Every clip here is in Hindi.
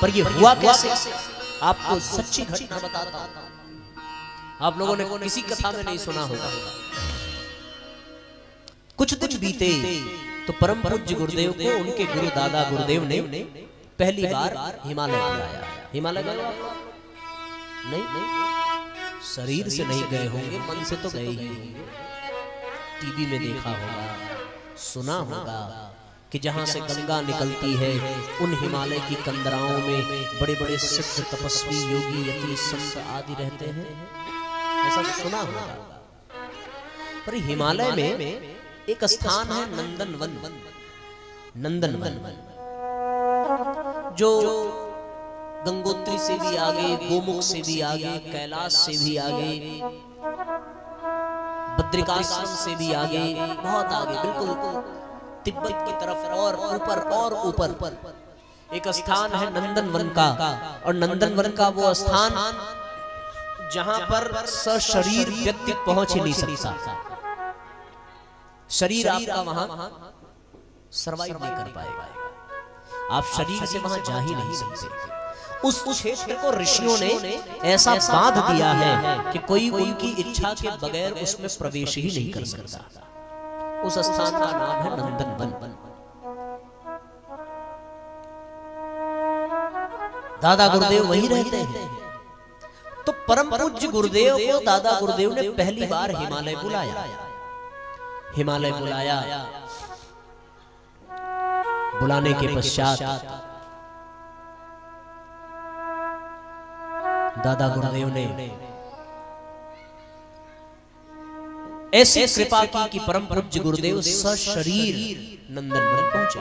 पर ये हुआ कैसे, आपको सच्ची घटना बताता हूं। आप लोगों ने किसी कथा में नहीं सुना होगा। कुछ दिन बीते तो परम पूज्य गुरुदेव को उनके गुरु दादा गुरुदेव ने पहली बार हिमालय बुलाया। हिमालय गए नहीं, शरीर से नहीं गए होंगे, मन से तो गए ही होंगे। टीवी में देखा होगा, सुना होगा कि जहां से गंगा निकलती है उन हिमालय की कंदराओं में बड़े बड़े सिद्ध तपस्वी योगी यति संत आदि रहते हैं, ऐसा सुना होगा। पर हिमालय में एक स्थान है नंदनवन। नंदनवन जो गंगोत्री से भी आगे, गोमुख से भी आगे, कैलाश से भी आगे, बद्रिकाश्रम से भी आगे, बहुत आगे, बिल्कुल तिब्बत की तरफ और ऊपर एक स्थान है नंदनवन का। और नंदनवन का वो स्थान जहां पर सशरीर व्यक्ति पहुंच ही नहीं सकता। शरीर आपका वहां सरवाइव नहीं कर पाएगा, आप शरीर से वहां जा ही नहीं सकते। उस क्षेत्र को ऋषियों ने ऐसा बांध दिया है कि कोई उनकी इच्छा के बगैर उसमें प्रवेश ही नहीं कर सकता। उस स्थान का नाम है नंदनवन। दादा गुरुदेव वहीं रहते हैं। तो परम पूज्य गुरुदेव को दादा गुरुदेव ने पहली बार हिमालय बुलाया। हिमालय बुलाया, बुलाने के पश्चात दादा गुरुदेव ने ऐसी कृपा की कि परम पूज्य गुरुदेव सशरीर नंदनवन पहुंचे।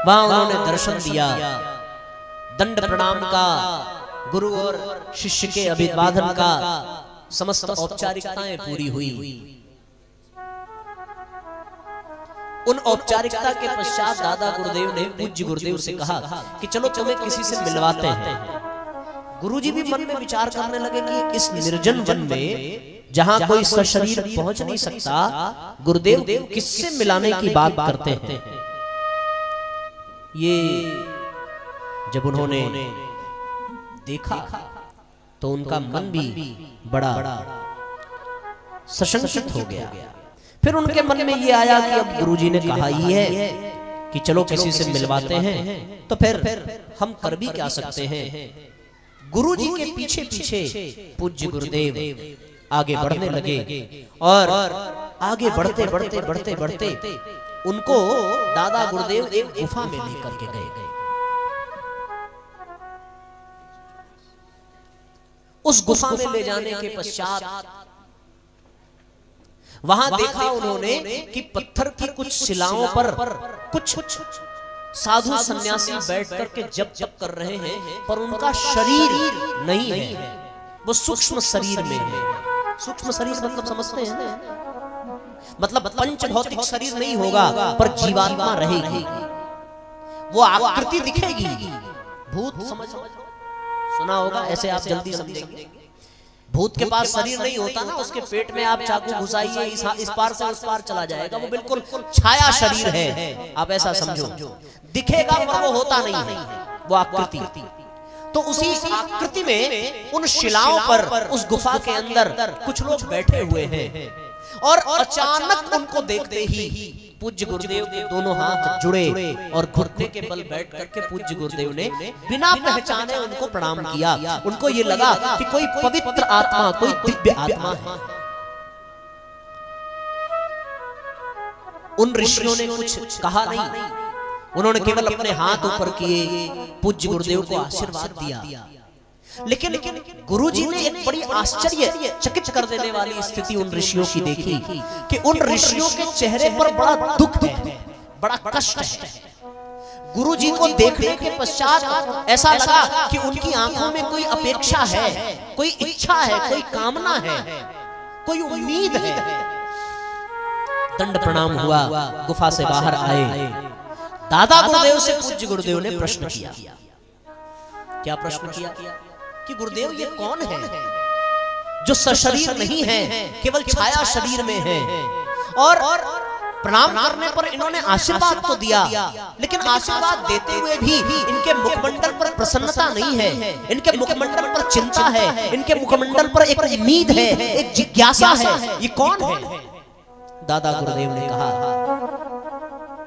वहां उन्होंने दर्शन दिया, दंड प्रणाम का, गुरु और शिष्य के अभिवादन का, समस्त औपचारिकताएं पूरी हुई। उन औपचारिकता के पश्चात दादा गुरुदेव ने पूज्य गुरुदेव से कहा कि चलो तुम्हें किसी से मिलवाते हैं। गुरुजी भी मन में विचार करने लगे कि इस निर्जन वन में जहां कोई सशरीर पहुंच नहीं सकता, गुरुदेव किससे मिलाने की बात करते हैं। ये जब उन्होंने देखा तो उनका मन भी बड़ा सशंकित हो गया। फिर उनके मन में ये आया कि अब गुरुजी ने कहा ही है कि चलो किसी से मिलवाते हैं, तो फिर हम कर भी क्या सकते हैं। गुरुजी के पीछे पीछे पूज्य गुरुदेव आगे बढ़ने लगे और आगे बढ़ते बढ़ते बढ़ते बढ़ते उनको दादा गुरुदेव एक गुफा में लेकर के गए। उस गुफा में ले जाने के पश्चात वहां देखा उन्होंने कि पत्थर की कुछ शिलाओं पर कुछ साधु सन्यासी बैठ करके जप कर रहे हैं, पर उनका शरीर नहीं है, वो सूक्ष्म शरीर में है। सूक्ष्म शरीर मतलब समझते हैं, मतलब पंच भौतिक शरीर नहीं होगा, पर जीवात्मा रहेगी, वो आकृति दिखेगी। भूत समझ सुना होगा, ऐसे आप जल्दी समझेंगे। भूत के पास शरीर नहीं होता ना, उसके पेट में आप चाकू घुसाइए, इस पार से उस पार चला जाएगा, वो बिल्कुल छाया शरीर है, आप ऐसा समझो। दिखेगा पर वो होता नहीं है, वो आकृति। तो उसी आकृति में उन शिलाओं पर उस गुफा के अंदर कुछ लोग बैठे हुए हैं और अचानक उनको देखते ही पूज्य गुरुदेव के दोनों हाथ जुड़े और घुटने के बल बैठ करके पूज्य गुरुदेव ने बिना पहचाने उनको प्रणाम किया। उनको ये लगा कि कोई पवित्र आत्मा, कोई दिव्य आत्मा है। उन ऋषियों ने कुछ कहा नहीं, उन्होंने केवल अपने हाथ ऊपर किए, पूज्य गुरुदेव को आशीर्वाद दिया। लेकिन गुरुजी ने एक बड़ी आश्चर्यचकित कर देने वाली स्थिति उन ऋषियों की देखी कि उन ऋषियों के चेहरे पर बड़ा दुख है, बड़ा कष्ट है। गुरुजी को देखने के पश्चात ऐसा लगा कि उनकी आंखों में कोई अपेक्षा है, कोई इच्छा है, कोई कामना है, कोई उम्मीद है। दंड प्रणाम हुआ, गुफा से बाहर आए। दादा गुरुदेव से पूज्य गुरुदेव ने प्रश्न किया। क्या प्रश्न किया कि गुरुदेव ये कौन है जो सशरीर नहीं है, केवल छाया शरीर में है और प्रणाम करने पर इन्होंने आशीर्वाद तो दिया, लेकिन आशीर्वाद देते हुए भी इनके मुखमंडल पर प्रसन्नता नहीं है, इनके मुखमंडल पर चिंता है, इनके मुखमंडल पर एक उम्मीद है, एक जिज्ञासा है। ये कौन है? दादा गुरुदेव ने कहा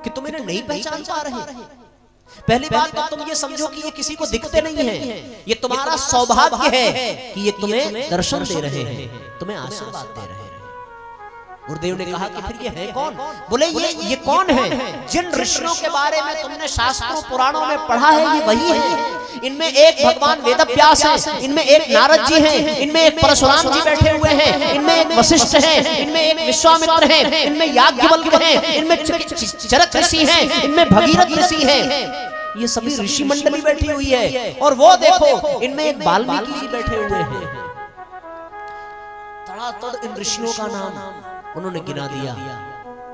कि तुम इन्हें नहीं पहचान पा रहे। पहली बात तो तुम ये समझो कि ये किसी को दिखते नहीं है, ये तुम्हारा सौभाग्य है कि ये तुम्हें दर्शन दे रहे हैं, तुम्हें आशीर्वाद दे रहे हैं। गुरुदेव ने कहा कि फिर ये है कौन? बोले ये कौन है? जिन ऋषियों के बारे में तुमने शास्त्रों पुराणों में पढ़ा है, ये वही है। इनमें एक भगवान वेदव्यास है, इनमें एक नारद जी हैं, इनमें एक परशुराम जी बैठे हुए हैं, इनमें एक वशिष्ठ है, इनमें एक विश्वामित्र है, इनमें याज्ञवल्क्य है, इनमें चरक ऋषि हैं, इनमें भगीरथ ऋषि हैं। ये सभी ऋषि मंडली बैठी हुई है। और वो देखो इनमें एक वाल्मीकि जी बैठे हुए हैं। तड़ातड़ इन ऋषियों का नाम उन्होंने गिना दिया।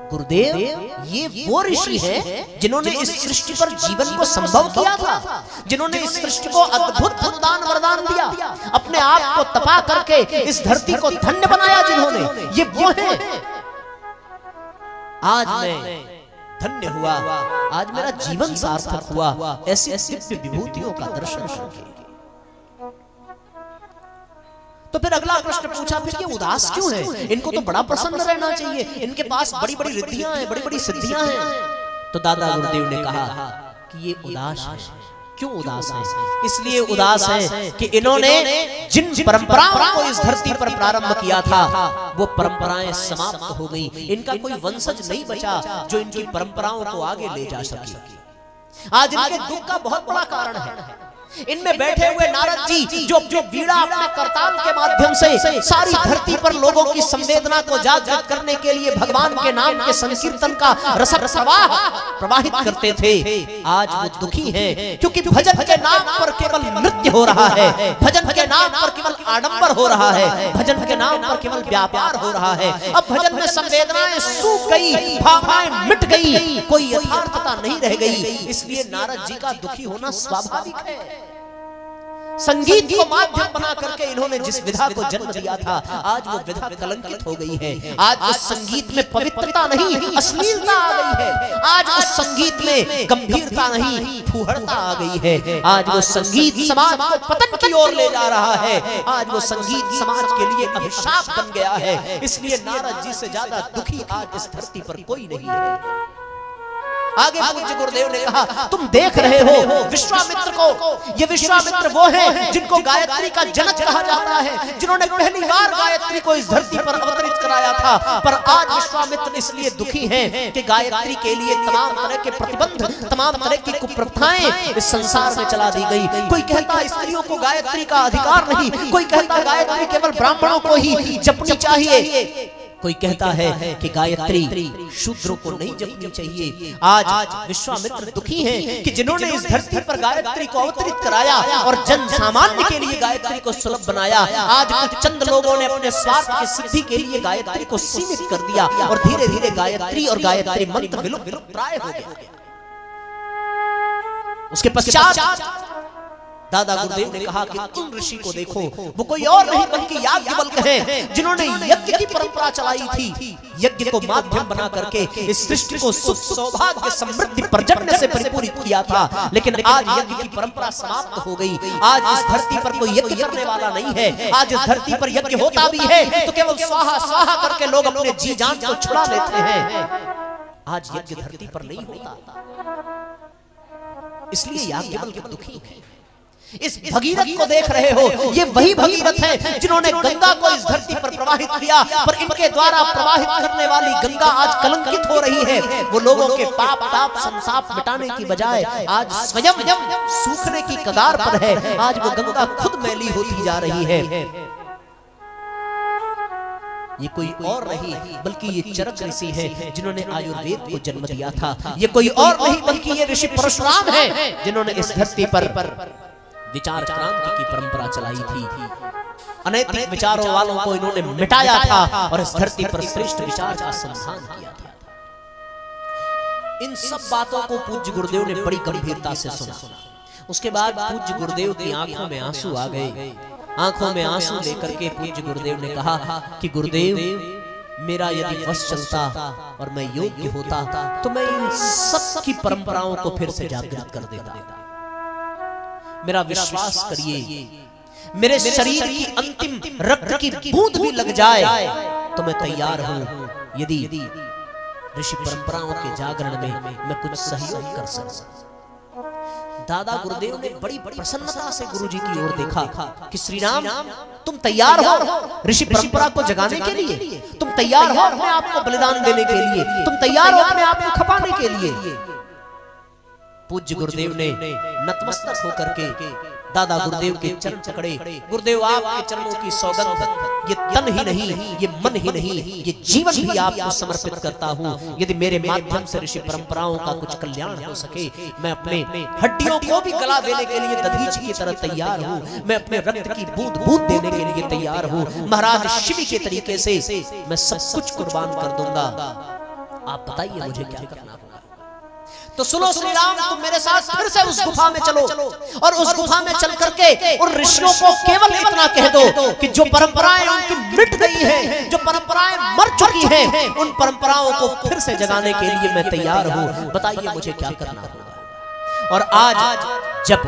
गुरुदेव ये वो ऋषि हैं जिन्होंने इस सृष्टि पर जीवन को संभव किया था, जिन्होंने इस सृष्टि को अद्भुत अनुदान वरदान दिया, अपने आप को तपा करके इस धरती को धन्य बनाया जिन्होंने, ये वो हैं। आज मैं धन्य हुआ, आज मेरा जीवन सार्थक हुआ ऐसी दिव्य विभूतियों का दर्शन करके। तो फिर अगला प्रश्न पूछा, फिर ये उदास क्यों है? इनको तो बड़ा प्रसन्न रहना चाहिए, इनके पास बड़ी बड़ी रिद्धियां हैं, बड़ी बड़ी सिद्धियां हैं। तो दादा गुरुदेव ने कहा कि ये उदास है। क्यों उदास है? इसलिए उदास है कि इन्होंने जिन परंपराओं को इस धरती पर प्रारंभ किया था वो परंपराएं समाप्त हो गई। इनका कोई वंशज नहीं बचा जो इनकी परंपराओं को आगे ले जा सके। आज इनके दुख का बहुत बड़ा कारण है इनमें बैठे हुए नारद जी जो वीणा अपने करताल के माध्यम से सारी धरती पर लोगों की संवेदना को जागृत करने के लिए भगवान के नाम के संकीर्तन का रस प्रवाह प्रवाहित करते थे। आज वो दुखी हैं क्योंकि भजन के नाम पर केवल नृत्य हो रहा है, भजन के नाम पर केवल आडंबर हो रहा है, भजन के नाम पर केवल व्यापार हो रहा है। अब भजन में संवेदनाएं सूख गई, भावनाएं मिट गई, कोई यथार्थता नहीं रह गई। इसलिए नारद जी का दुखी होना स्वाभाविक है। संगीत को माध्यम बना करके इन्होंने जिस विधा को जन्म दिया था, आज वो विधा कलंकित हो गई है। आज उस संगीत में पवित्रता नहीं, अश्लीलता आ गई है। आज उस संगीत में गंभीरता नहीं, फूहड़ता आ गई है। आज वो संगीत समाज को पतन की ओर ले जा रहा है। आज वो संगीत समाज के लिए अभिशाप बन गया है। इसलिए नारद जी से ज्यादा दुखी आज इस धरती पर कोई नहीं है। आगे पूज्य गुरुदेव ने कहा, तुम देख रहे हो विश्वामित्र को। ये विश्वामित्र वो हैं जिनको गायत्री का जनक कहा जाता है, जिन्होंने पहली बार गायत्री को इस धरती पर अवतरित कराया था। पर आज विश्वामित्र इसलिए दुखी हैं कि गायत्री के लिए तमाम तरह के प्रतिबंध, तमाम तरह की कुप्रथाएं इस संसार में चला दी गई। कोई कहता स्त्रियों को गायत्री का अधिकार नहीं, कोई कहता गायत्री केवल ब्राह्मणों को ही जपनी चाहिए, कोई कहता है कि गायत्री शूद्रों को नहीं जपनी चाहिए। आज विश्वामित्र दुखी हैं कि जिन्होंने इस धरती पर गायत्री को अवतरित कराया और जन सामान्य के लिए गायत्री को सुलभ बनाया, आज कुछ चंद लोगों ने अपने स्वार्थ की सिद्धि के लिए गायत्री को सीमित कर दिया और धीरे धीरे गायत्री और गायत्री मंत्र विलुप्त प्राय हो गया। उसके पश्चात दादा गुरुदेव ने कहा कि उन ऋषि को देखो, वो कोई और नहीं बल्कि याज्ञवल्क्य हैं, जिन्होंने यज्ञ की परंपरा चलाई थी। यज्ञ को माध्यम बना करके इस सृष्टि को सुख सौभाग्य समृद्धि पर्जन्य से परिपूरित किया था। लेकिन आज यज्ञ की परंपरा समाप्त हो गई। आज इस धरती पर कोई यज्ञ करने वाला नहीं है। आज इस धरती पर यज्ञ होता भी है तो केवल स्वाहा स्वाहा करके लोग अपने जी जान को छुड़ा लेते हैं। आज यज्ञ धरती पर नहीं होता, इसलिए याज्ञवल्क्य दुखी है। इस भगीरथ को देख रहे हो, ये वही भगीरथ है जिन्होंने गंगा को इस धरती पर प्रवाहित किया, पर इनके द्वारा प्रवाहित करने वाली गंगा आज कलंकित हो रही है। वो लोगों के पाप ताप संताप मिटाने की बजाय आज स्वयं सूखने की कगार पर है। आज वो गंगा खुद मैली होती जा रही है। ये कोई और नहीं बल्कि ये चरक ऋषि हैं जिन्होंने आयुर्वेद को जन्म दिया था। ये कोई और नहीं बल्कि ये ऋषि परशुराम हैं जिन्होंने इस धरती पर विचार क्रांति की परंपरा चलाई थी। अनैतिक विचारों वालों को इन्होंने मिटाया था और इस धरती पर श्रेष्ठ विचार का संस्थान किया था। इन सब बातों को पूज्य गुरुदेव ने बड़ी गंभीरता से सुना। उसके बाद पूज्य गुरुदेव की आंखों में आंसू आ गए। आंखों में आंसू लेकर के पूज्य गुरुदेव ने कहा कि गुरुदेव मेरा यदि वश चलता और मैं योग्य होता तो मैं इन सब की परंपराओं को फिर से जागृत कर देता। मेरा विश्वास करिए, मेरे शरीर की अंतिम रक्त की बूंद भी लग जाए तो मैं तैयार हूं, यदि ऋषि परंपराओं के जागरण में मैं कुछ सहयोग कर सकूं। दादा गुरुदेव ने बड़ी प्रसन्नता से गुरुजी की ओर देखा कि श्री राम, तुम तैयार हो ऋषि परंपरा को जगाने के लिए? तुम तैयार हो अपने आप को बलिदान देने के लिए? तुम तैयार हो अपने आप को खपाने के लिए? पूज्य गुरुदेव ने नतमस्तक होकर के दादा गुरुदेव के चरण पकड़े। गुरुदेव, आपके चरणों की सौगंध, ये तन ही नहीं, ये मन ही नहीं, ये जीवन भी आपको समर्पित करता हूँ। यदि मेरे माध्यम से ऋषि परंपराओं का कुछ कल्याण हो सके, मैं अपने हड्डियों को भी गला देने के लिए दधीच की तरह तैयार हूँ। मैं अपने रक्त की बूंद बूंद देने के लिए तैयार हूँ। महाराज शिव के तरीके से मैं सब कुछ कुर्बान कर दूंगा। आप बताइए मुझे क्या करना होगा? तो सुनो श्री राम, तुम मेरे साथ फिर से उस गुफा में चलो और उस गुफा में चल करके उन ऋषियों को केवल इतना कह दो कि जो परंपराएं उनकी मिट गई हैं, जो परंपराएं मर चुकी हैं, उन परंपराओं को फिर से जगाने के लिए मैं तैयार हूं। बताइए मुझे क्या करना होगा? और आज जब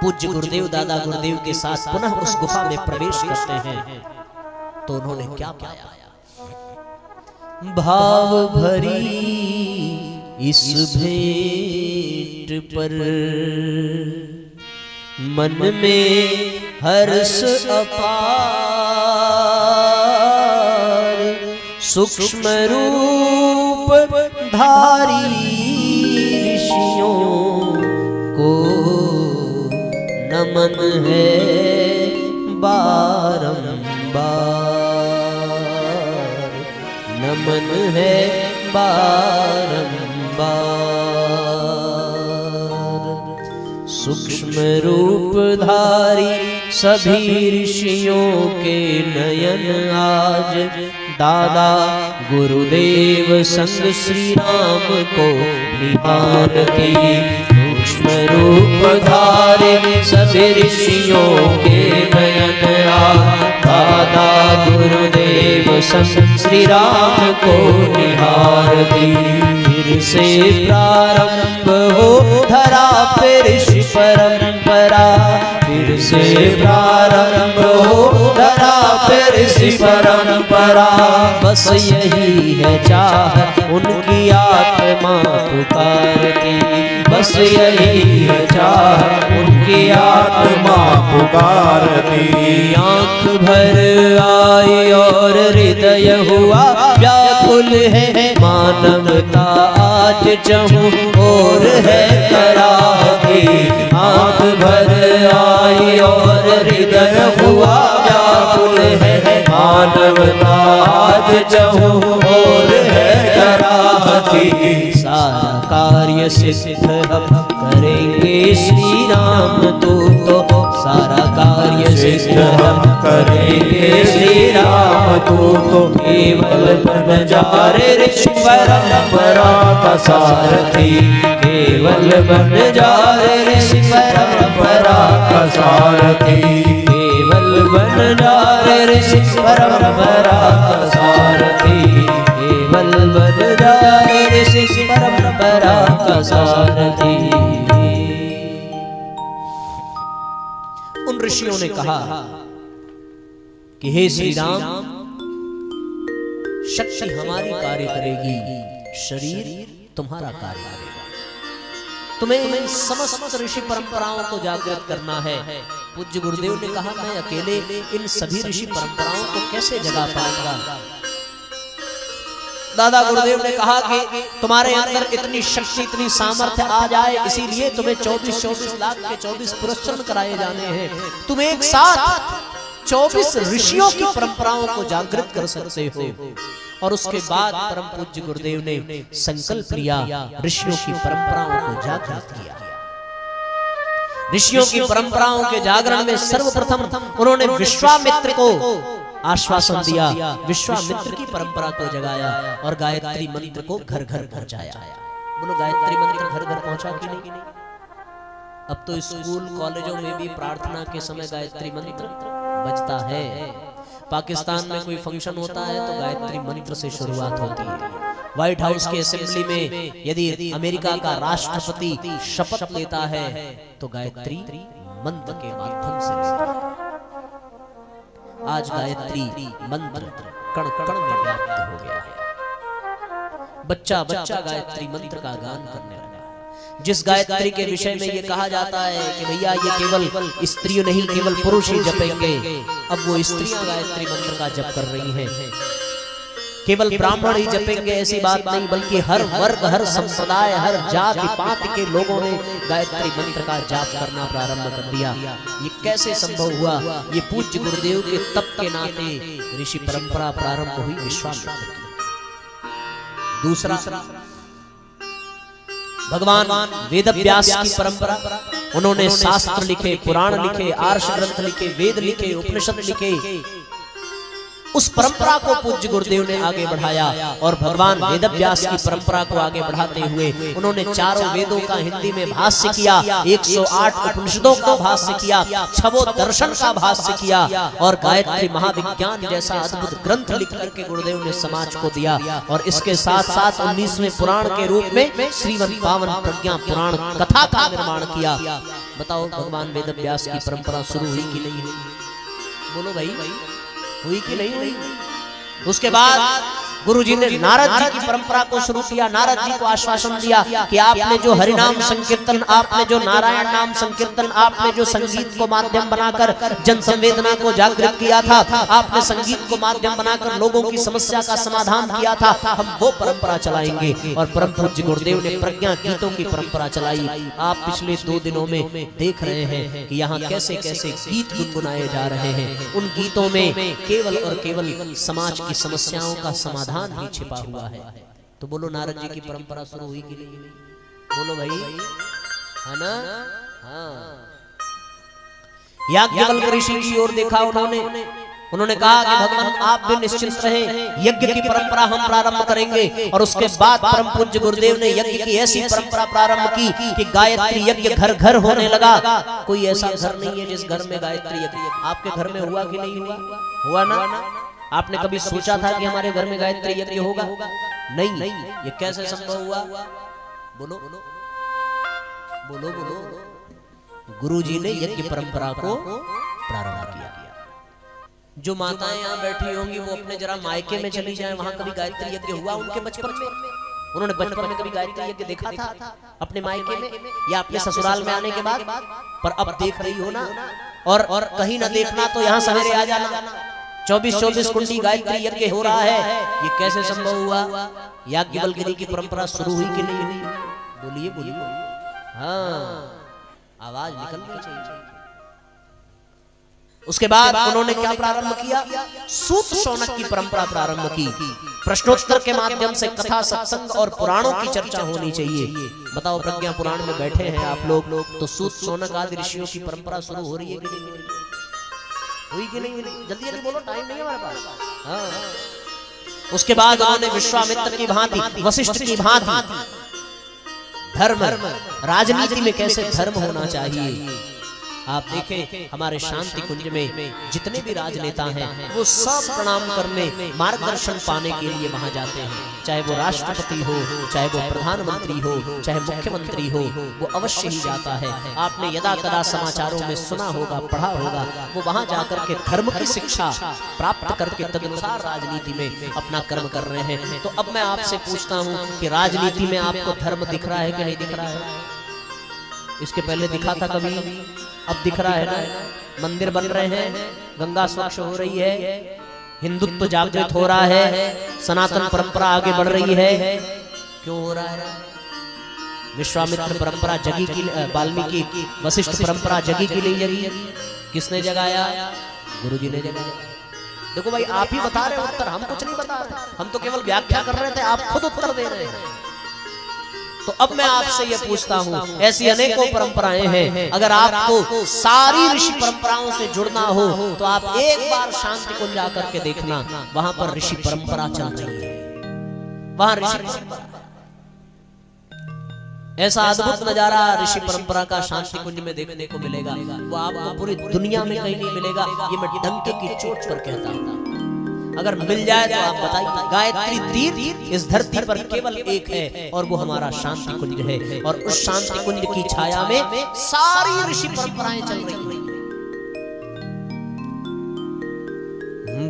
पूज्य गुरुदेव दादा गुरुदेव के साथ पुनः उस गुफा में प्रवेश करते हैं तो उन्होंने क्या पाया? भाव भरी इस भेंट पर मन में हर्ष अपार, सूक्ष्म रूप धारी ऋषियों को नमन है बारंबार, नमन है बारंबार। सूक्ष्म रूप धारी सभी ऋषियों के नयन आज दादा गुरुदेव संग श्री राम को निहार की। सूक्ष्म रूप धारी सभी ऋषियों के नयन आज दादा गुरुदेव संग श्री राम को निहार दी। फिर से प्रारंभ हो धरा पे ऋषि परंपरा, फिर से प्रारंभ हो धरा पे ऋषि परंपरा। बस यही है चाह उनकी आत्मा पुकारती, बस यही है चाह उनकी आत्मा पुकारती। आंख भर आई और हृदय हुआ व्याकुल है, मानवता आज जहूं और है कराहती। आंख भर आई और हृदय हुआ व्याकुल है, मानवता आज जहूं और है कराहती। सारा कार्य सिद्ध हम करेंगे श्री राम तू तो, सारा कार्य सिद्ध हम करेंगे श्री राम तू तो। केवल बन जा रे ऋषि परंपरा का सारथी, केवल बन जा रे ऋषि परंपरा का सारथी, केवल बन जा रे ऋषि परंपरा का सारथी, केवल बन जा रे ऋषि परंपरा का सारथी। उन ऋषियों ने कहा कि हे श्री राम, शक्ति हमारी कार्य करेगी, शरीर तुम्हारा कार्य करेगा। तुम्हें इन समस्त ऋषि परंपराओं को जागृत करना है। पूज्य गुरुदेव ने कहा, मैं अकेले इन सभी ऋषि परंपराओं को कैसे जगा पाऊंगा? दादा गुरुदेव ने कहा कि तुम्हारे अंदर इतनी शक्ति, इतनी सामर्थ्य आ जाए, इसीलिए तुम्हें 24 लाख के 24 पुरस्कार कराए जाने हैं। तुम एक साथ 24 ऋषियों की परंपराओं को जागृत कर सकते हो। और उसके बाद परम पूज्य गुरुदेव ने संकल्प लिया, ऋषियों की परंपराओं को जागृत किया। ऋषियों की परंपराओं के जागरण में सर्वप्रथम उन्होंने विश्वामित्र को आश्वासन दिया, विश्वामित्र की परंपरा को जगाया और गायत्री मंत्र को घर घर पहुंचाया। बोलो, गायत्री मंत्र घर घर पहुंचा कि नहीं? अब तो स्कूल कॉलेजों में भी प्रार्थना के समय गायत्री मंत्र बजता है। पाकिस्तान में कोई फंक्शन होता है तो गायत्री मंत्र से शुरुआत होती है। व्हाइट हाउस की असेंबली में यदि अमेरिका का राष्ट्रपति शपथ लेता है तो गायत्री मंत्र के माध्यम से लेता है। आज गायत्री मंत्र कण कण में व्याप्त हो गया है। बच्चा बच्चा गायत्री मंत्र का गान करने लगा। जिस गायत्री के विषय में ये कहा जाता है कि भैया ये केवल स्त्री नहीं केवल पुरुष ही जपेंगे, अब वो स्त्रियां गायत्री मंत्र का जप कर रही हैं। केवल ब्राह्मण ही जपेंगे ऐसी बात नहीं, बल्कि हर वर्ग हर संप्रदाय हर जाति पाति के लोगों ने गायत्री मंत्र का जाप करना प्रारंभ कर दिया। ये कैसे संभव हुआ? ये पूज्य गुरुदेव के तप के नाते ऋषि परंपरा प्रारंभ हुई विश्वामित्र की। दूसरा, भगवान वेदव्यास की परंपरा। उन्होंने शास्त्र लिखे, पुराण लिखे, आर्ष ग्रंथ लिखे, वेद लिखे, उपनिषद लिखे। उस परंपरा को पूज्य गुरुदेव ने आगे बढ़ाया और भगवान वेदव्यास की परंपरा को आगे बढ़ाते हुए उन्होंने चारों वेदों का हिंदी में भाष्य किया, 108 उपनिषदों का भाष्य किया, 6 दर्शन का भाष्य किया और गायत्री महाविज्ञान जैसा अद्भुत ग्रंथ लिख करके गुरुदेव ने समाज को दिया। और इसके साथ साथ 19वें पुराण के रूप में श्रीमद् पावन प्रज्ञा पुराण कथा का निर्माण किया। बताओ भगवान वेदव्यास की परंपरा शुरू हुई कि नहीं हुई? बोलो भाई, हुई कि नहीं हुई? उसके बाद गुरुजी ने नारद जी की परंपरा को शुरू किया। नारद जी को आश्वासन दिया कि आपने जो हरिनाम संकीर्तन, आपने जो नारायण नाम संकीर्तन, आपने जो संगीत को माध्यम बनाकर जन संवेदना को जागृत किया था, आपने संगीत को माध्यम बनाकर लोगों की समस्या का समाधान किया था, हम वो परंपरा चलाएंगे। और परम पूज्य गुरुदेव ने प्रज्ञा गीतों की परंपरा चलाई। आप पिछले 2 दिनों में देख रहे हैं कि यहाँ कैसे कैसे गीत गुनगुनाए जा रहे हैं। उन गीतों में केवल और केवल समाज की समस्याओं का समाधान ही छिपा हुआ है। तो बोलो नारद जी की परंपरा शुरू हुई कि नहीं? बोलो भाई, है ना? हाँ। याज्ञवल्क्य ऋषि की ओर देखा उन्होंने कहा कि भगवान आप भी निश्चिंत रहें, यज्ञ की परंपरा हम प्रारंभ करेंगे। और उसके बाद परम पूज्य गुरुदेव ने यज्ञ की ऐसी परंपरा प्रारंभ की कि गायत्री यज्ञ घर घर होने लगा। कोई ऐसा घर नहीं है जिस घर में गायत्री यज्ञ। आपके घर में हुआ कि नहीं हुआ? हुआ ना? आपने कभी सोचा था कि हमारे घर में गायत्री यज्ञ होगा? नहीं। ये कैसे संभव हुआ? बोलो बोलो बोलो। गुरुजी ने यज्ञ परंपरा को प्रारंभ किया। जो माताएं यहाँ बैठी होंगी वो अपने जरा मायके में चली जाएं, वहां कभी गायत्री यज्ञ हुआ उनके बचपन में? उन्होंने बचपन में कभी गायत्री यज्ञ देखा था अपने मायके में या अपने ससुराल में आने के बाद? पर अब देख रही हो ना। और कहीं ना देखना तो यहाँ सवेरे आ जाना। 24 कुंडी गायत्री यज्ञ हो रहा है। ये कैसे संभव हुआ? याज्ञवल्क्य जी की परंपरा शुरू हुई कि नहीं हुई? बोलिए बोलिए। हाँ, आवाज निकलनी चाहिए। उसके बाद उन्होंने क्या प्रारंभ किया? सूत शौनक की परंपरा प्रारंभ की। प्रश्नोत्तर के माध्यम से कथा, सत्संग और पुराणों की चर्चा होनी चाहिए। बताओ, प्रज्ञा पुराण में बैठे हैं आप लोग, तो सूत शौनक आदि ऋषियों की परंपरा शुरू हो रही है कि नहीं? हुई कि नहीं? जल्दी जल्दी बोलो, टाइम नहीं है हमारे पास। हाँ। उसके बाद उन्होंने विश्वामित्र की भांति, वशिष्ठ की भांति धर्म, राजनीति में कैसे धर्म होना चाहिए। आप देखें हमारे शांति कुंज में जितने भी राजनेता हैं वो सब प्रणाम करने, मार्गदर्शन पाने के लिए वहां जाते हैं। चाहे वो राष्ट्रपति हो, चाहे वो प्रधानमंत्री हो, चाहे मुख्यमंत्री हो, वो अवश्य ही जाता है। आपने यदा कदा समाचारों में सुना होगा, पढ़ा होगा, वो वहां जाकर के धर्म की शिक्षा प्राप्त करके तदनुसार राजनीति में अपना कर्म कर रहे हैं। तो अब मैं आपसे पूछता हूँ कि राजनीति में आपको धर्म दिख रहा है कि नहीं दिख रहा है? इसके पहले दिखा था कभी? अब दिख रहा है ना? मंदिर बन रहे हैं, गंगा स्वच्छ हो रही है, हिंदुत्व जागृत हो रहा है, सनातन परंपरा आगे बढ़ रही है। क्यों हो रहा है? विश्वामित्र परंपरा जगी की, वाल्मीकि वशिष्ठ परंपरा जगी की नहीं जगी? किसने जगाया? गुरुजी ने जगाया। देखो भाई, आप ही बता रहे उत्तर, हम कुछ नहीं बता रहे, हम तो केवल व्याख्या कर रहे थे, आप खुद उत्तर दे रहे हैं। तो अब मैं आपसे ये पूछता हूँ, ऐसी अनेकों परंपराएं हैं, अगर आपको सारी ऋषि परंपराओं से जुड़ना हो तो आप एक बार शांति कुंज जाकर के देखना, वहां पर ऋषि परंपरा चल रही है। वहां ऋषि परंपरा, ऐसा अद्भुत नजारा ऋषि परंपरा का शांति कुंज में देखने को मिलेगा, वो आपको पूरी दुनिया में कहीं नहीं मिलेगा। ये मैं डंके की चोट पर कहता हूं, अगर मिल जाए तो आप बताइए। गायत्री तीर्थ इस धरती पर केवल एक है और वो हमारा शांति कुंज है, और उस शांति कुंज की छाया में सारी ऋषि परंपराएं चल रही हैं।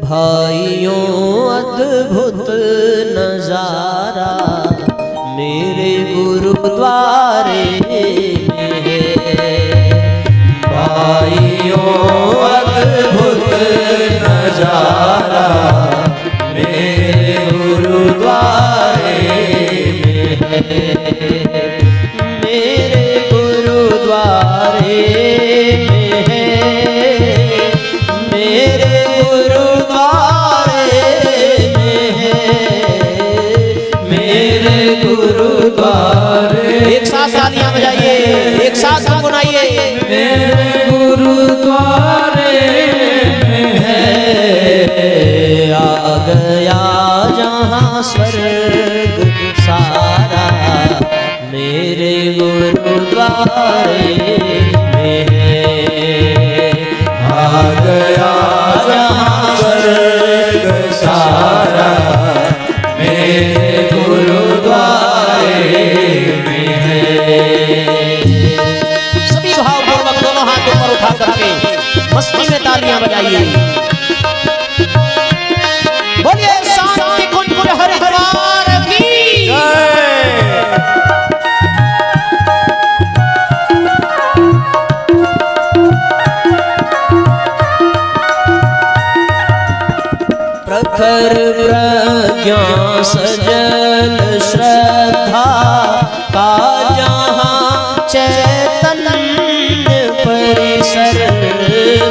भाइयों अद्भुत नजारा मेरे गुरुद्वारे में है, भाइयों अद्भुत नजारा मेरे गुरुद्वारे में है, मेरे गुरुद्वारे में है, मेरे एक साथ तालियां बजाइए, एक साथ गुनगुनाइए। मेरे गुरुद्वारे में है, आ गया जहां स्वर्ग सारा, मेरे गुरुद्वारे में है, आ गया जहां स्वर्ग सारा, मेरे गुरुद्वारे में है। सभी भावपूर्वक दोनों हाथ ऊपर उठा करके मस्ती में तालियां बजाइए। बोलिए शांति कुंज हरिद्वार की जय। प्रखर प्रज्ञा सजल श्रद्धा का जहाँ चैतन्य परिसर,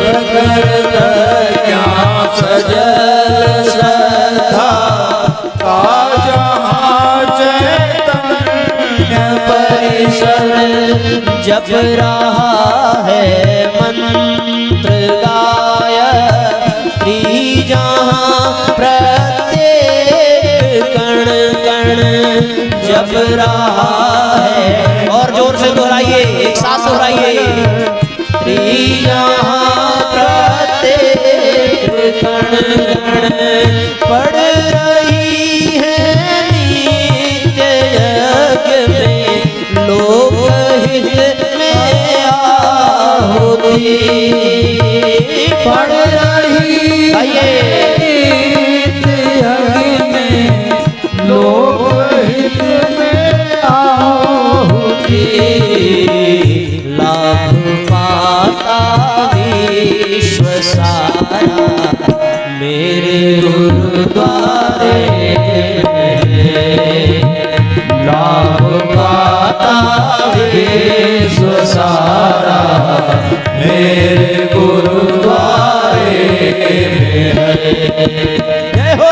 प्रखर प्रज्ञा सजल श्रद्धा का जहाँ चैतन्य परिसर, जप रहा है मंत्र गायत्री जहाँ प्रत्येक कण कण जप रहा है। और जोर से दोहराइए, एक साथ दोहराइए। जहाँ प्रत्येक कण कण पढ़ रही है नित्य यज्ञ में, लोकहित में आहुति पढ़ रही है नित्य यज्ञ में, लोकहित में आहुति, लाभ पाता विश्व सारा, मेरे गुरुद्वारे में, लाभ पाता विश्व सारा, मेरे गुरुद्वारे में है। जय हो।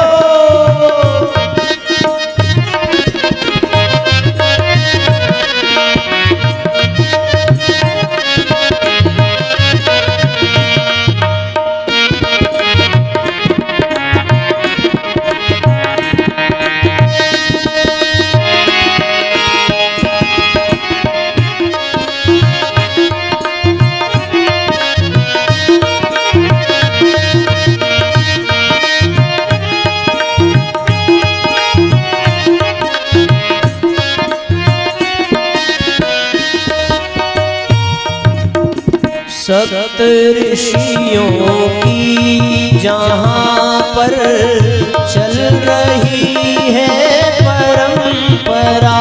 सप्त ऋषियों की जहाँ पर चल रही है परंपरा,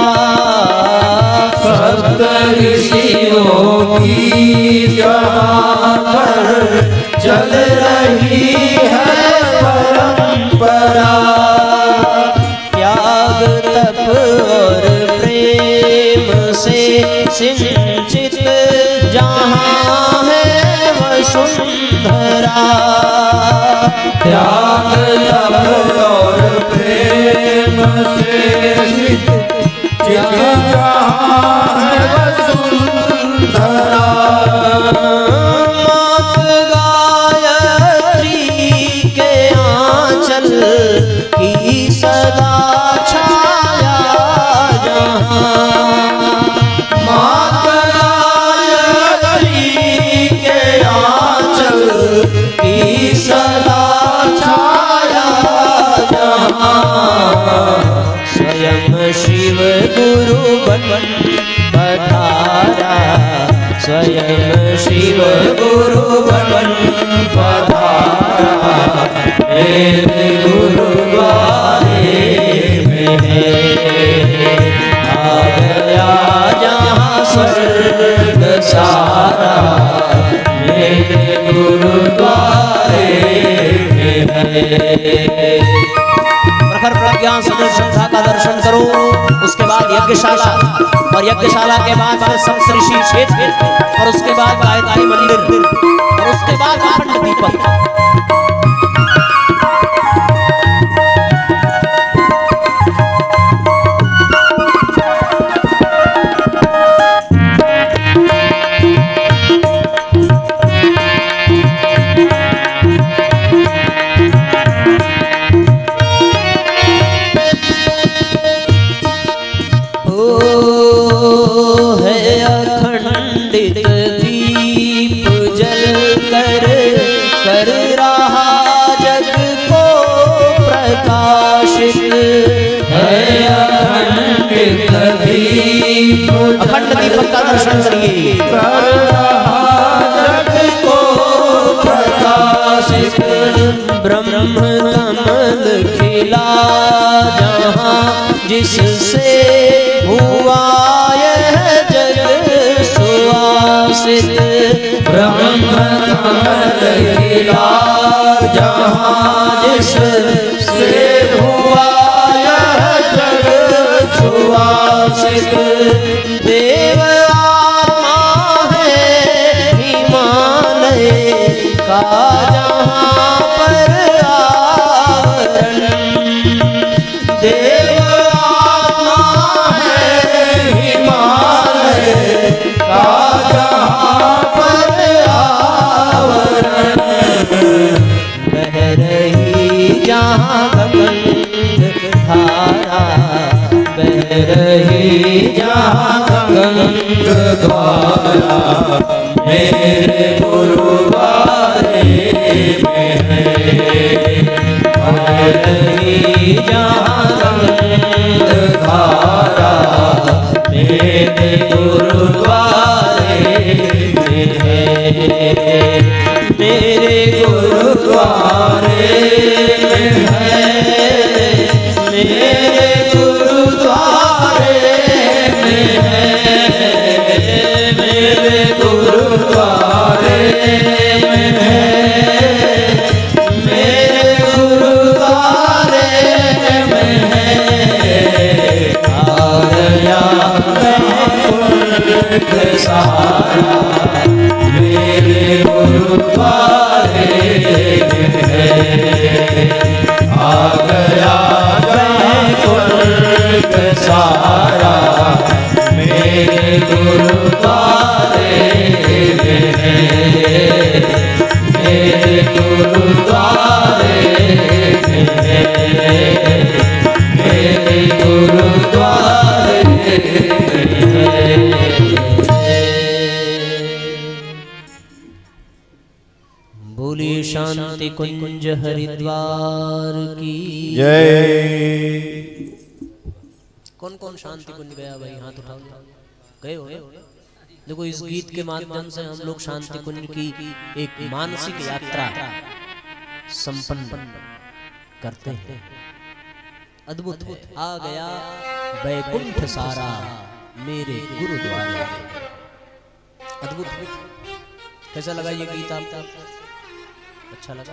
सप्त ऋषियों की जहाँ पर चल रही है परंपरा, त्याग तप और प्रेम से सिंचित जहाँ है वसुंधरा, त्याग तप और प्रेम से सिंचित जहाँ है वसुंधरा, मात गायत्री के आंचल की सदा छाया जहाँ, शिव गुरु बन पधारा, मेरे गुरुद्वारे में आ गया जहाँ स्वर्ग सारा, मेरे गुरुद्वारे में प्रखर प्रज्ञा सुंदर श्रद्धा का दर्शन करो। उसके बाद यज्ञशाला, और यज्ञशाला के बाद फिर सप्तऋषि क्षेत्र, और उसके बाद गायत्री मंदिर, और उसके बाद अखंड दीपक। अखंड दीपक का दर्शन करिए। जग को प्रकाशित ब्रह्म कमल खिला, जहाँ जिससे हुआ यह जग सुवासित। ब्रह्म कमल खिला, जहाँ जिससे हुआ यह जग सुवासित। देव आत्मा है हिमालय का जहाँ पर आवरण, देव आत्मा है हिमालय का जहाँ पर आवरण। बह रही जहाँ गंगा धारा, बह रही जहाँ गंगा धारा, मेरे गुरुद्वारे में है। बह रही जहाँ गंगा धारा, मेरे गुरुद्वारे में है। मेरे गुरुद्वारे में है, मेरे गुरुद्वारे में है, मेरे गुरुद्वारे में है, मेरे गुरुद्वारे में है। आ गया वैकुंठ सारा, मेरे गुरुद्वारे में है। आ गया वैकुंठ सारा, मेरे गुरुद्वारे में है, मेरे गुरुद्वारे में है, मेरे गुरुद्वारे में है। बोलिए शांति कुंज हरिद्वार की जय। कौन कौन शांति कुंज गया भाई? हाथ उठाओ। गए हो? देखो, इस गीत के माध्यम से हम लोग शांति कुंज की एक मानसिक यात्रा संपन्न करते हैं। अद्भुत है। आ गया वैकुंठ सारा, मेरे गुरुद्वारे। अद्भुत है। कैसा लगा ये गीत आपको? अच्छा लगा?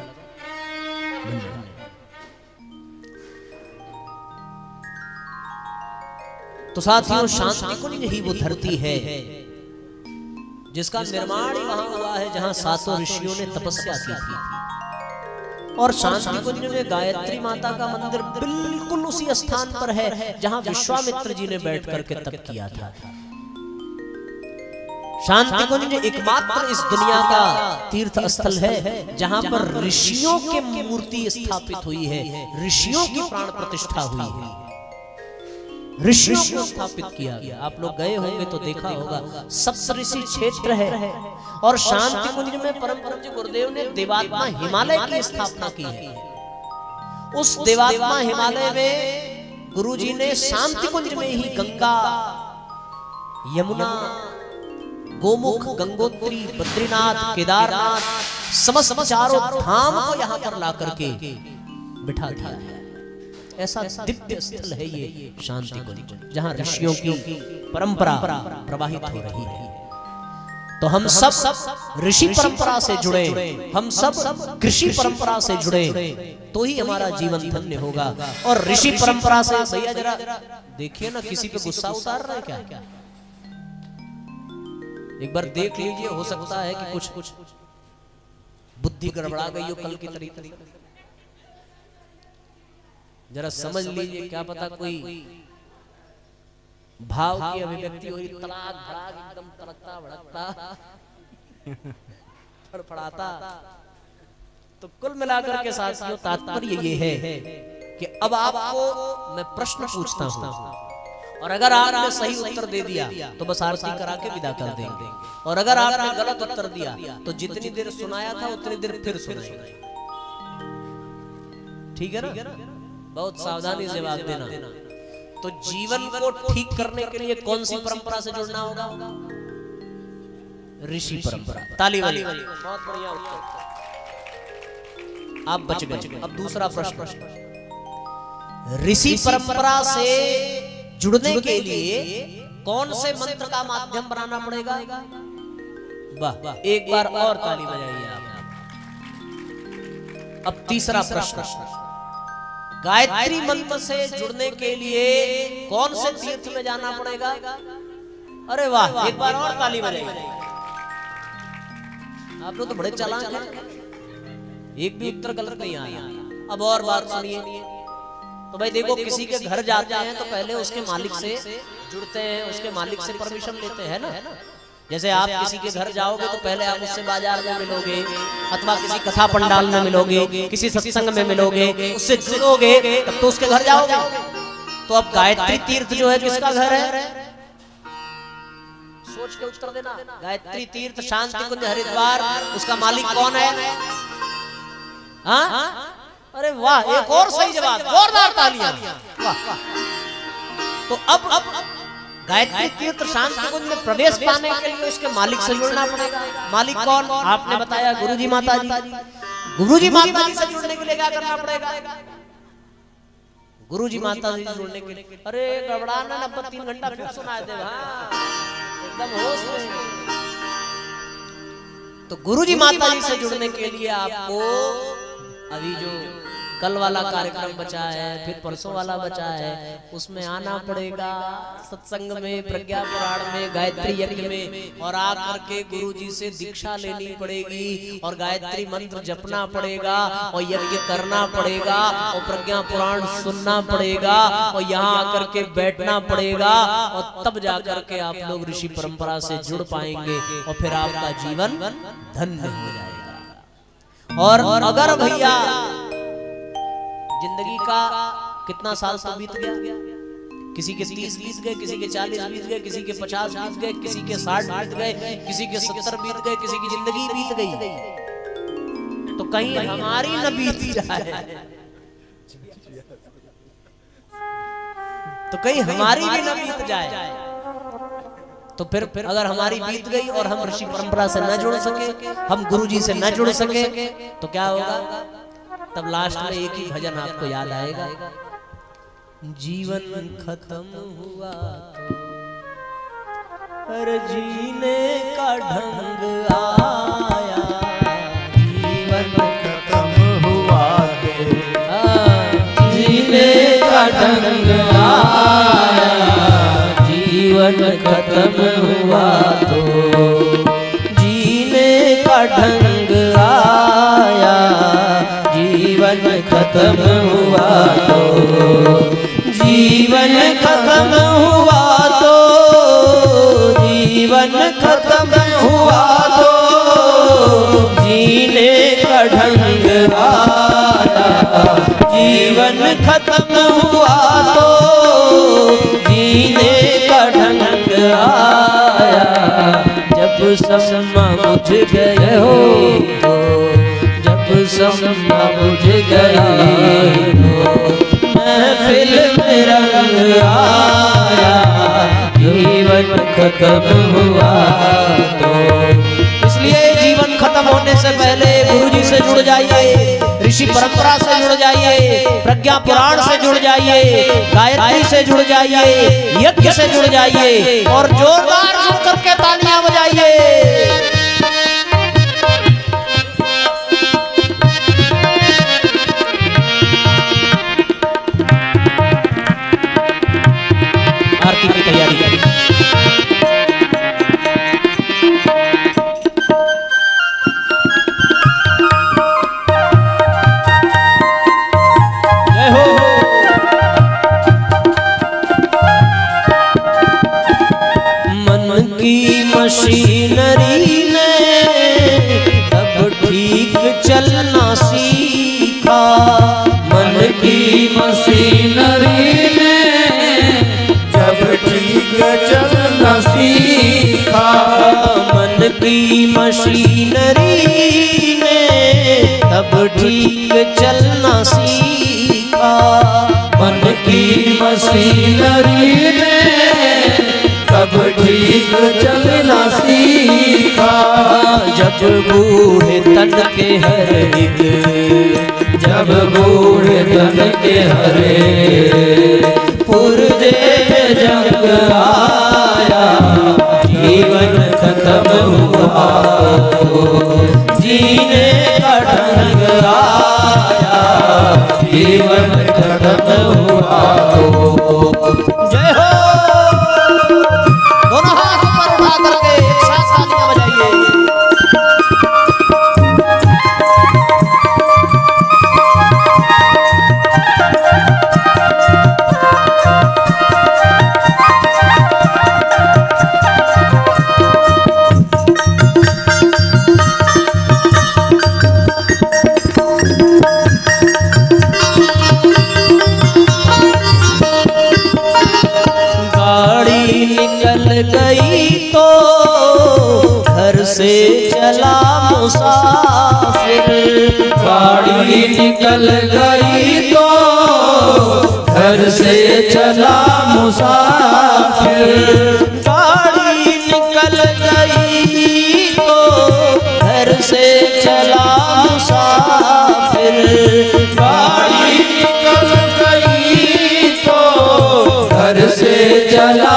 तो साथियों, शांति कुंज ही वो धरती है जिसका निर्माण वहां हुआ है जहां सातों ऋषियों ने तपस्या की थी। और शांति कुंज में गायत्री माता का मंदिर बिल्कुल उसी स्थान पर है जहां विश्वामित्र जी ने बैठ करके तप किया था। शांति कुंज एकमात्र इस दुनिया का तीर्थ स्थल है जहां पर ऋषियों की मूर्ति स्थापित हुई है, ऋषियों की प्राण प्रतिष्ठा हुई है, ऋषियों को स्थापित किया गया। आप लोग गए होंगे तो देखा होगा, सप्तऋषि क्षेत्र है। और शांति कुंज में परम पूज्य गुरुदेव ने देवात्मा हिमालय की स्थापना की है। उस देवात्मा हिमालय में गुरुजी ने शांति कुंज में ही गंगा, यमुना, गोमुख, गंगोत्री, बद्रीनाथ, केदारनाथ, समस्त चारों धाम को यहाँ पर ला करके बिठा दिया है। ऐसा दिव्य स्थल है ये शांति कुंज, जहाँ ऋषियों की परंपरा प्रवाहित हो रही है। तो हम सब ऋषि परंपरा से जुड़े, हम सब कृषि परंपरा से जुड़े, तो ही हमारा जीवन धन्य होगा। और ऋषि परंपरा से भैया जरा देखिए ना, किसी पे गुस्सा उतार रहे हैं क्या? एक बार देख लीजिए, हो सकता है कि कुछ बुद्धि गड़बड़ा गई हो कल की तरीके। जरा समझ लीजिए, क्या पता कोई भाव की अभिव्यक्ति हो रही, तड़ाक भड़ाक एकदम तड़कता भड़कता फड़फड़ाता। तो कुल मिलाकर के साथियों तात्पर्य ये है कि अब आपको मैं प्रश्न पूछता हूं, और अगर आपने सही उत्तर दे दिया तो बस आरती करा के विदा कर देंगे, और अगर आपने गलत उत्तर दिया तो जितनी देर सुनाया था उतनी देर फिर सुनाएंगे। ठीक है ना? बहुत सावधानी से जवाब देना। तो जीवन को ठीक करने के लिए कौन सी परंपरा से जुड़ना होगा? ऋषि परंपरा। ताली वाली। बहुत बढ़िया उत्तर, आप बच गए। अब दूसरा प्रश्न, ऋषि परंपरा से जुड़ने के लिए कौन से मंत्र का माध्यम बनाना पड़ेगा? वाह, एक बार और ताली बजाइए आप। अब तीसरा प्रश्न, गायत्री मंत्र से जुड़ने के लिए कौन से तीर्थ में जाना पड़ेगा? अरे वाह, एक बार और ताली बजाइए। आप लोग तो बड़े चालाक हैं, एक भी उत्तर गलत नहीं आया। अब और बात सुनिए। तो भाई देखो, किसी के घर जाते हैं तो पहले उसके मालिक से जुड़ते हैं, उसके मालिक से परमिशन लेते हैं ना। जैसे आप किसी के घर जाओगे तो पहले आप उससे बाजार में मिलोगे, अथवा किसी कथा पंडाल में मिलोगे, किसी सत्संग में मिलोगे, उससे जुड़ोगे, तब तो उसके घर जाओगे। तो अब गायत्री तीर्थ जो है किसका घर है? सोच के उत्तर देना। गायत्री तीर्थ शांति कुंज हरिद्वार, उसका मालिक कौन है? हाँ? अरे वाह, एक और सही जवाब, जोरदार तालियां। वाह। तो अब गायत्री तीर्थ शांति कुंज में प्रवेश पाने के लिए उसके मालिक से जुड़ना पड़ेगा। मालिक कौन? आपने बताया गुरुजी माता जी। गुरुजी माता जी से जुड़ने के लिए क्या करना पड़ेगा? गुरुजी माता जी से जुड़ने के लिए, अरे गड़बड़ाना ना, 3 घंटा फिर सुना दे। हाँ, एकदम होश में। तो गुरुजी माता जी से जुड़ने के लिए आपको अभी जो कल वाला कार्यक्रम बचा है, फिर परसों वाला बचा है, उसमें आना पड़ेगा, सत्संग में, प्रज्ञा पुराण में, गायत्री यज्ञ में, और आकर के गुरुजी से दीक्षा लेनी पड़ेगी, और गायत्री मंत्र जपना पड़ेगा, और यज्ञ करना पड़ेगा, और प्रज्ञा पुराण सुनना पड़ेगा, और यहाँ आकर के बैठना पड़ेगा, और तब जाकर के आप लोग ऋषि परंपरा से जुड़ पाएंगे, और फिर आपका जीवन धन्य हो जाएगा। और अगर भैया जिंदगी का कितना साल तो बीत गया, किसी के 30 बीत गए, किसी के 40 बीत गए, किसी के 50 बीत गए, किसी के 60 बीत गए, किसी के 70 बीत गए, किसी की जिंदगी बीत गई, तो कहीं हमारी न बीत जाए, तो कहीं हमारी भी न बीत जाए। तो फिर अगर हमारी बीत गई और हम ऋषि परंपरा से न जुड़ सके, हम गुरुजी से न जुड़ सके, तो क्या होगा? तब लास्ट में एक ही भजन आपको याद आएगा, जीवन खत्म हुआ तो हर जीने का ढंग आया, जीवन खत्म हुआ तो जीने का ढंग आया, जीवन खत्म हुआ तो जीने का ढंग आया, जीवन खत्म हुआ तो जीवन खत्म हुआ तो जीवन खत्म हुआ तो जीने का ढंग आया, जीवन खत्म हुआ तो जीने का ढंग आया। जब समा बुझ गए हो तो, जब समा बुझ गया तो महफिल में रंग आया, जीवन खत्म हुआ तो। इसलिए जीवन खत्म होने से पहले गुरु जी से जुड़ जाइए, ऋषि परंपरा से जुड़ जाइए, प्रज्ञा पुराण से जुड़ जाइए, गायत्री से जुड़ जाइए, यज्ञ से जुड़ जाइए और जोरदार जुड़ करके तालियां बजाइए। आरती की तैयारी करें। जय हो। मन की मशीनरी ने तब ठीक चलना सीखा, मन की मशीनरी ने ठीक चलना सीखा। मन की मशीनरी ने तब ठीक चलना सीखा, मन की मशीनरी ने तब ठीक चलना सीखा। जब बूढ़े तन के हर एक, जब बूढ़े तन के हरे पुरजे जंग आया, जीवन खत्म हुआ तो जीने का ढंग आया, जीवन खत्म हुआ तो। जय हो। दोनों हाथ ऊपर उठा करके एक साथ तालियां बजाइए। गई तो घर से चला मुसाफिर, गाड़ी निकल गई तो घर से चला मुसाफिर। गाड़ी निकल गई तो घर से चला मुसाफिर, गाड़ी निकल गई तो घर से चला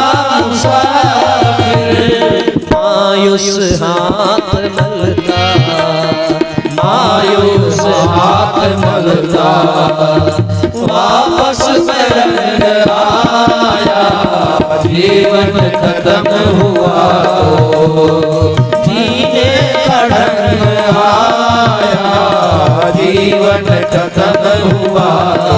मायूस हाथ मलता, मायूस हाथ मलता वापस रंग आया, जीवन खत्म हुआ तो जीने का ढंग आया, जीवन खत्म हुआ तो।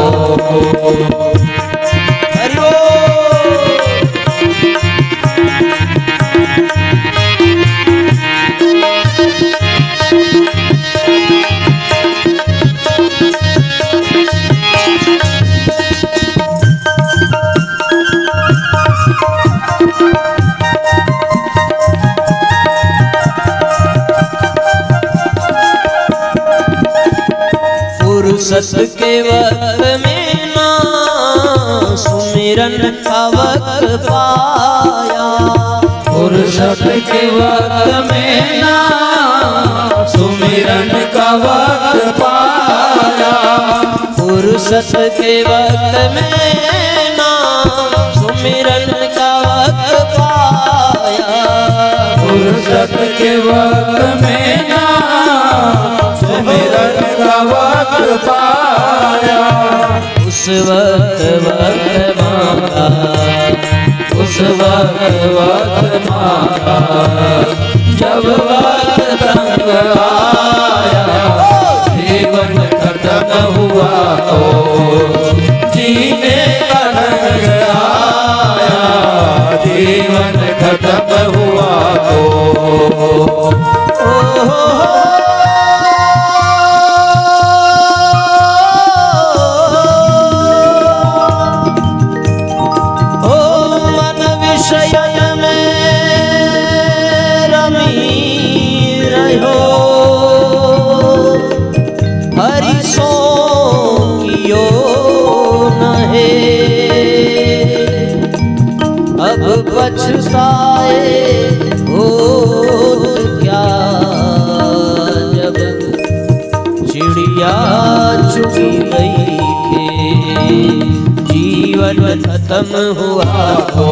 फुर्सत के वक्त में ना सुमिरन का वक्त पाया, फुर्सत के वक्त में ना सुमिरन का वक्त पाया, फुर्सत के वक्त में ना सुमिरन का वक्त पाया, फुर्सत के वक्त में ना सुमिरन का वक्त पाया। उस वक्त मांगा, उस वक्त मांगा, जब वक्त तंग आया, जीवन खत्म हुआ तो जीने का ढंग आया, जीवन खत्म हुआ तो। पछताए होत क्या, जब चिड़िया चुगी गई के जीवन खत्म हुआ तो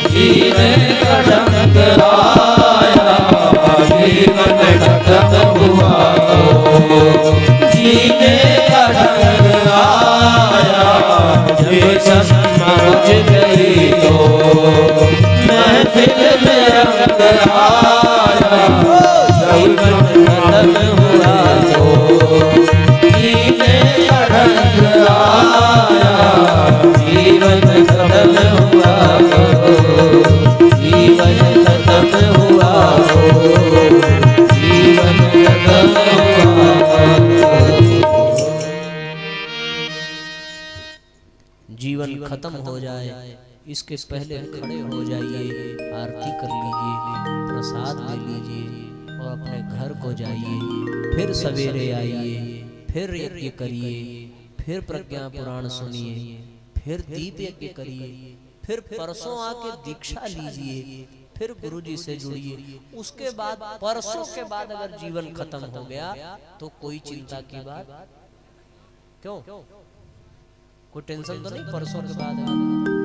जीने का ढंग आया, जीवन खत्म हुआ तो जीने का ढंग आया, जब समझ गई तो महफिल में रंग आया, जीवन खत्म हुआ तो जीने का ढंग आया, जीवन खत्म हुआ तो जीवन खत्म हुआ तो जीवन खत्म हुआ। जीवन खत्म हो जाए इसके पहले खड़े हो जाइए, आरती कर लीजिए, प्रसाद ले लीजिए और अपने घर को जाइए। फिर सवेरे आइए, फिर यज्ञ करिए, फिर प्रज्ञा पुराण सुनिए, फिर दीप यज्ञ करिए, फिर परसों आके दीक्षा लीजिए, फिर गुरुजी से जुड़िए। उसके बाद परसों के बाद अगर जीवन खत्म हो गया तो कोई चिंता की बात क्यों, कोई टेंशन तो नहीं परसों के बाद।